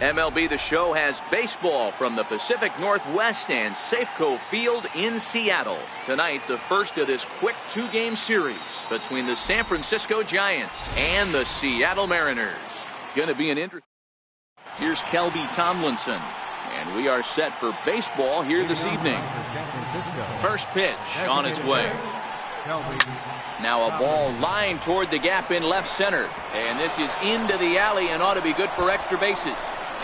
MLB The Show has baseball from the Pacific Northwest and Safeco Field in Seattle. Tonight, the first of this quick two-game series between the San Francisco Giants and the Seattle Mariners. Going to be an interesting. Here's Kelby Tomlinson, and we are set for baseball here this evening. First pitch on its way. Now a ball lined toward the gap in left center, and this is into the alley and ought to be good for extra bases.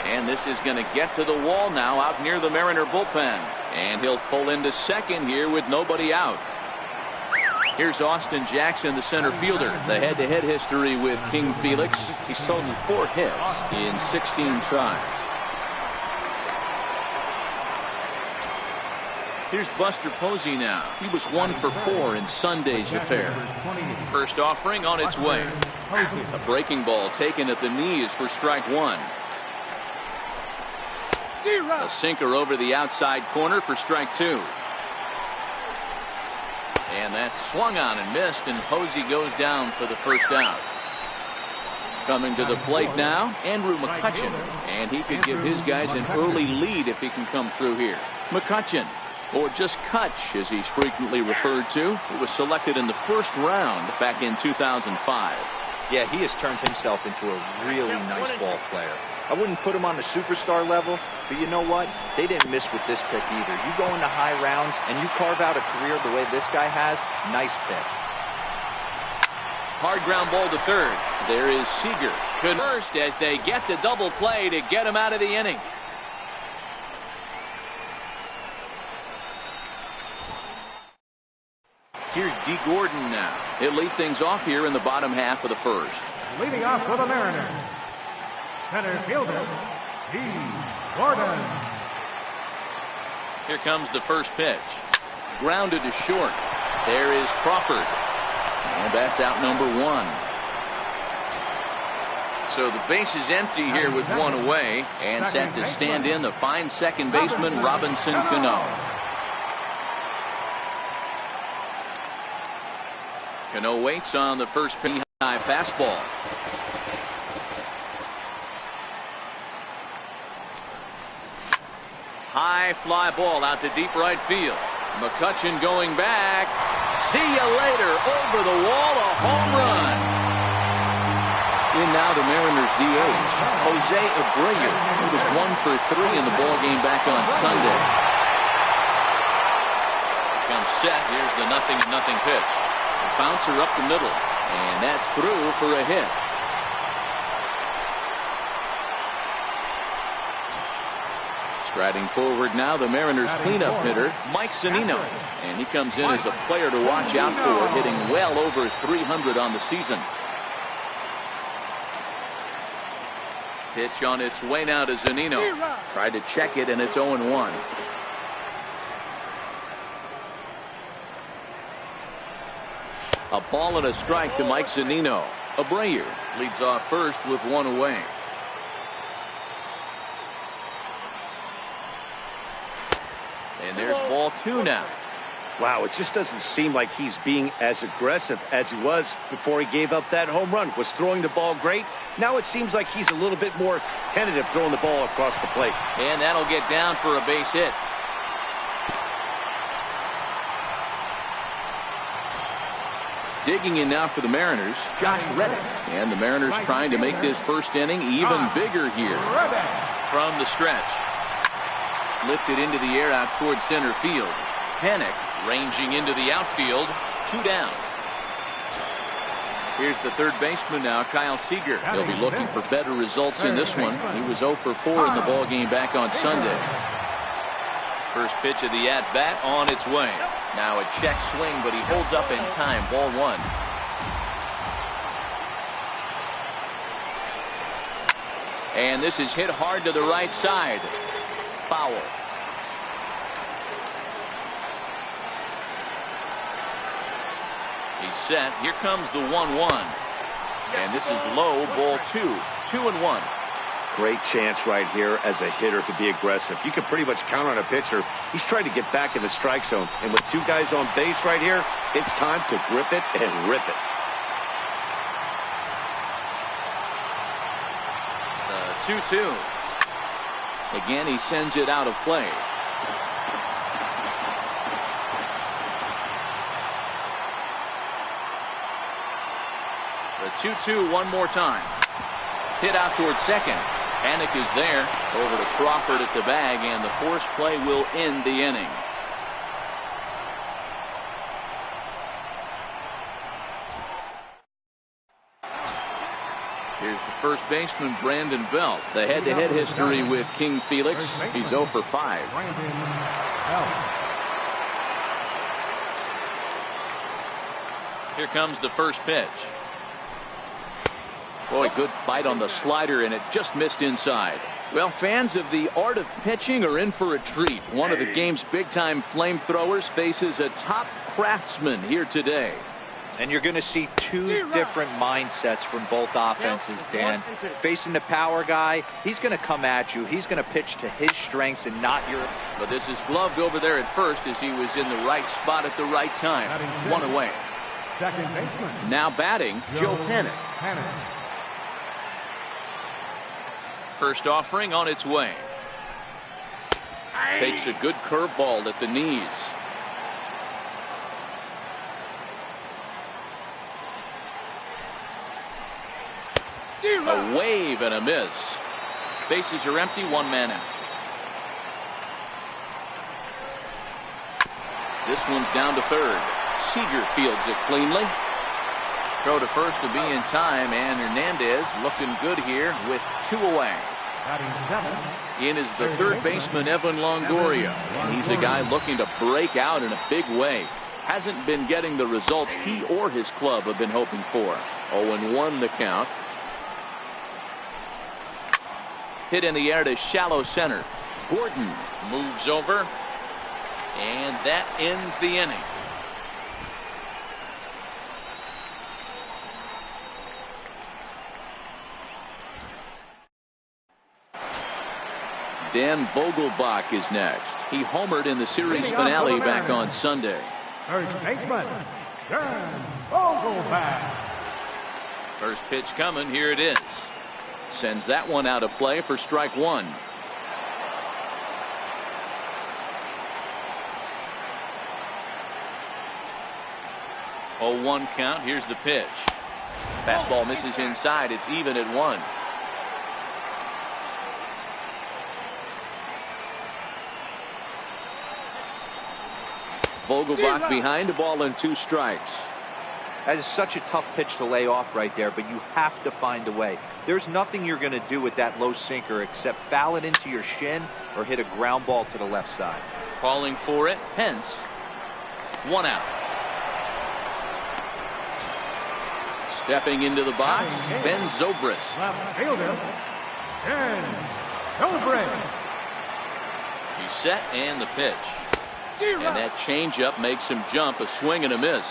And this is going to get to the wall now out near the Mariner bullpen, and he'll pull into second here with nobody out. Here's Austin Jackson, the center fielder. The head-to-head history with King Felix. He's totaled 4 hits in 16 tries. Here's Buster Posey now. He was 1 for 4 in Sunday's affair. First offering on its way. A breaking ball taken at the knees for strike 1. A sinker over the outside corner for strike 2. And that's swung on and missed, and Posey goes down for the first out. Coming to the plate now, Andrew McCutchen, and he could give his guys an early lead if he can come through here. McCutchen, or just Kutch as he's frequently referred to, who was selected in the first round back in 2005. Yeah, he has turned himself into a really nice ball player. I wouldn't put him on the superstar level, but you know what? They didn't miss with this pick either. You go into high rounds and you carve out a career the way this guy has. Nice pick. Hard ground ball to third. There is Seager. First as they get the double play to get him out of the inning. Here's D. Gordon now. He'll lead things off here in the bottom half of the first. Leading off for the Mariners, center fielder, D. Gordon. Here comes the first pitch. Grounded to short. There is Crawford. And that's out number 1. So the base is empty here with 1 away. And set to stand in the fine second baseman, Robinson Cano. Cano waits on the first pitch. High fastball. High fly ball out to deep right field. McCutchen going back. See you later. Over the wall, a home run. In now the Mariners DH, Jose Abreu. He was 1 for 3 in the ball game back on Sunday. Comes set. Here's the 0-0 pitch. Bouncer up the middle, and that's through for a hit. Striding forward now, the Mariners cleanup hitter, Mike Zunino, and he comes in as a player to watch out for, hitting well over 300 on the season. Pitch on its way now to Zunino. Tried to check it, and it's 0-1. A ball and a strike to Mike Zunino. Abreu leads off first with 1 away. And there's ball 2 now. Wow, it just doesn't seem like he's being as aggressive as he was before he gave up that home run. Was throwing the ball great. Now it seems like he's a little bit more tentative throwing the ball across the plate. And that'll get down for a base hit. Digging in now for the Mariners, Josh Reddick. And the Mariners trying to make this first inning even bigger here. From the stretch. Lifted into the air out towards center field. Panic ranging into the outfield. 2 down. Here's the third baseman now, Kyle Seager. He'll be looking for better results in this one. He was 0 for 4 in the ball game back on Sunday. First pitch of the at-bat on its way. Now a check swing, but he holds up in time. Ball 1. And this is hit hard to the right side. Foul. He's set. Here comes the 1-1. And this is low. Ball 2. 2-1. Great chance right here as a hitter to be aggressive. You can pretty much count on a pitcher. He's trying to get back in the strike zone. And with 2 guys on base right here, it's time to grip it and rip it. The 2-2. Again, he sends it out of play. The 2-2 one more time. Hit out towards second. Panic is there. Over to Crawford at the bag, and the force play will end the inning. Here's the first baseman, Brandon Belt. The head-to-head history with King Felix. He's 0 for 5. Here comes the first pitch. Boy, good bite on the slider, and it just missed inside. Well, fans of the art of pitching are in for a treat. One of the game's big-time flamethrowers faces a top craftsman here today. And you're going to see two different mindsets from both offenses, Dan. Facing the power guy, he's going to come at you. He's going to pitch to his strengths and not your. But this is gloved over there at first as he was in the right spot at the right time. One away. Second baseman. Now batting, Joe Panic. First offering on its way. Takes a good curveball at the knees. A wave and a miss. Bases are empty, one man out. This one's down to third. Seager fields it cleanly. Throw to first to be in time, and Hernandez looking good here with 2 away. In is the third baseman, Evan Longoria, and he's a guy looking to break out in a big way. Hasn't been getting the results he or his club have been hoping for. 0-1 the count. Hit in the air to shallow center. Gordon moves over, and that ends the inning. Dan Vogelbach is next. He homered in the series finale back on Sunday. First baseman, Dan Vogelbach. First pitch coming. Here it is. Sends that one out of play for strike one. Oh, 1 count. Here's the pitch. Fastball misses inside. It's even at 1. Vogelbach behind, a ball and 2 strikes. That is such a tough pitch to lay off right there, but you have to find a way. There's nothing you're going to do with that low sinker except foul it into your shin or hit a ground ball to the left side. Calling for it, Hence. 1 out. Stepping into the box, Ben Zobrist. Left fielder, Ben Zobrist. He's set, and the pitch. And that changeup makes him jump. A swing and a miss.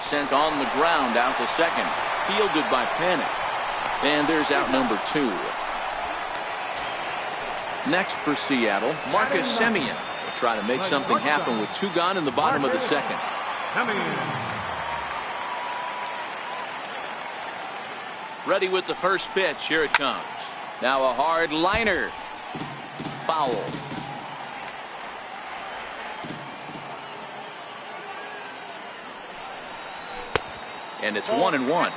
Sent on the ground out to second. Fielded by Panic. And there's out number 2. Next for Seattle, Marcus Semien will try to make something happen with 2 gone in the bottom of the second. Ready with the first pitch. Here it comes. Now a hard liner. Foul. And it's 1-1.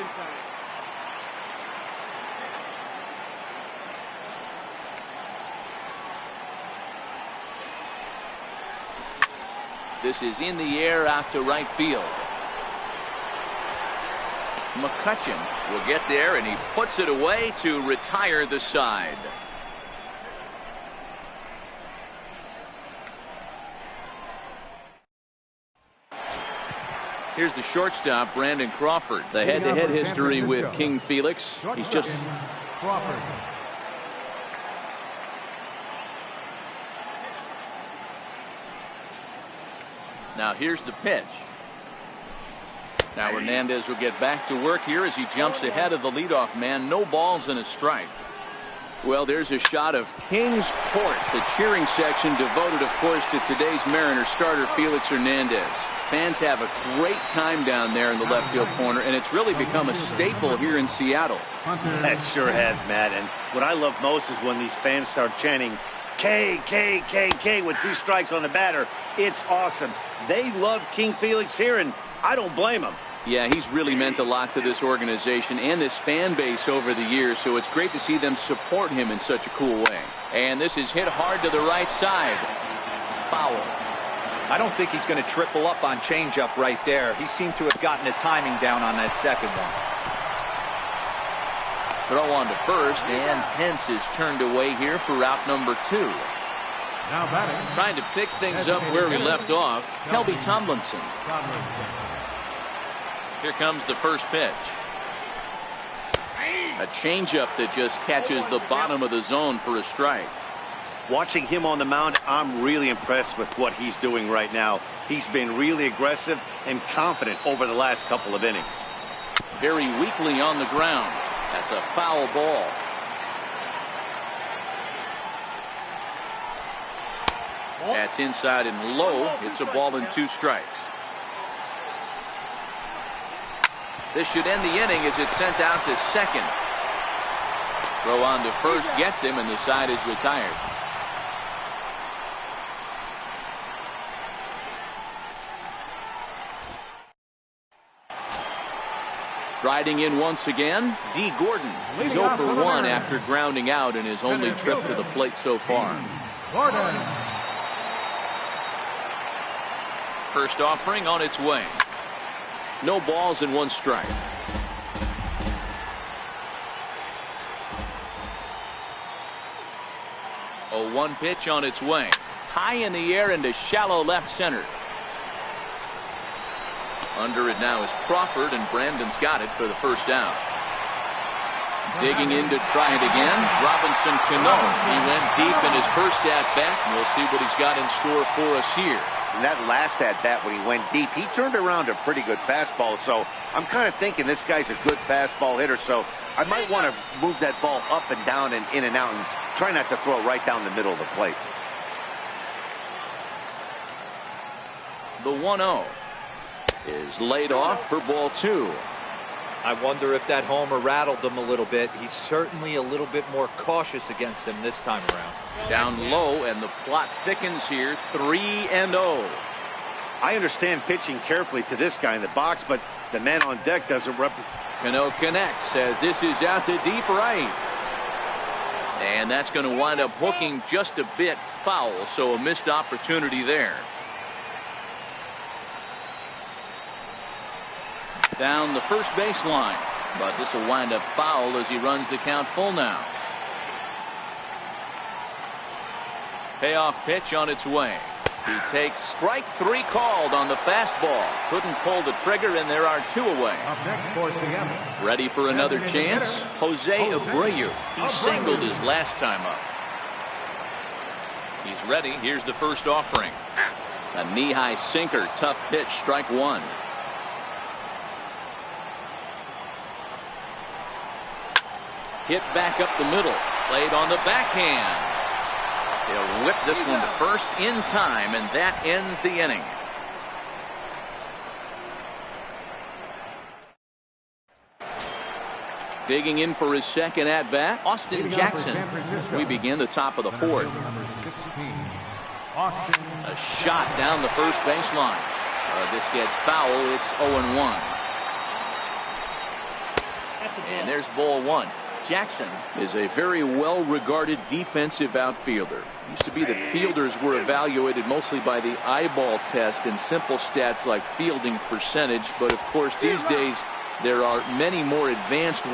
This is in the air out to right field. McCutcheon will get there, and he puts it away to retire the side. Here's the shortstop, Brandon Crawford. The head-to-head history with King Felix. He's just... Crawford. Now here's the pitch. Now Hernandez will get back to work here as he jumps ahead of the leadoff man. No balls and a strike. Well, there's a shot of Kings Court, the cheering section devoted, of course, to today's Mariners starter Felix Hernandez. Fans have a great time down there in the left field corner, and it's really become a staple here in Seattle. That sure has, Matt. And what I love most is when these fans start chanting K, K, K, K with 2 strikes on the batter. It's awesome. They love King Felix here, and I don't blame them. Yeah, he's really meant a lot to this organization and this fan base over the years, so it's great to see them support him in such a cool way. And this is hit hard to the right side. Foul. I don't think he's going to triple up on changeup right there. He seemed to have gotten the timing down on that second one. Throw on to first, and Pence is turned away here for route number 2. Now batting. Trying to pick things up where we left off, Kelby Tomlinson. Here comes the first pitch. A changeup that just catches the bottom of the zone for a strike. Watching him on the mound, I'm really impressed with what he's doing right now. He's been really aggressive and confident over the last couple of innings. Very weakly on the ground. That's a foul ball. That's inside and low. It's a ball and 2 strikes. This should end the inning as it's sent out to second. Throw on to first gets him, and the side is retired. Striding in once again, D. Gordon. He's 0 for 1 after grounding out in his only trip to the plate so far. Gordon. First offering on its way. No balls and 1 strike. 0-1 pitch on its way. High in the air into shallow left center. Under it now is Crawford, and Brandon's got it for the first down. Digging in to try it again, Robinson Cano. He went deep in his first at-bat, and we'll see what he's got in store for us here. And that last at-bat when he went deep, he turned around a pretty good fastball. So I'm kind of thinking this guy's a good fastball hitter. So I might want to move that ball up and down and in and out and try not to throw it right down the middle of the plate. The 1-0 is laid off for ball 2. I wonder if that homer rattled him a little bit. He's certainly a little bit more cautious against him this time around. Down low, and the plot thickens here. 3-0. I understand pitching carefully to this guy in the box, but the man on deck doesn't represent. Cano connects as this is out to deep right. And that's going to wind up hooking just a bit foul, so a missed opportunity there. Down the first baseline, but this will wind up foul as he runs the count full now. Payoff pitch on its way. He takes strike 3 called on the fastball. Couldn't pull the trigger, and there are 2 away. Up next for Seattle. Ready for another chance? Jose Abreu. He singled his last time up. He's ready. Here's the first offering. A knee-high sinker. Tough pitch. Strike 1. Hit back up the middle. Played on the backhand. He'll whip this one to first in time, and that ends the inning. Digging in for his second at-bat, Austin Jackson. We begin the top of the 4th. A shot down the first baseline. This gets foul. It's 0-1. And there's ball 1. Jackson is a very well-regarded defensive outfielder. Used to be that fielders were evaluated mostly by the eyeball test and simple stats like fielding percentage, but of course these days there are many more advanced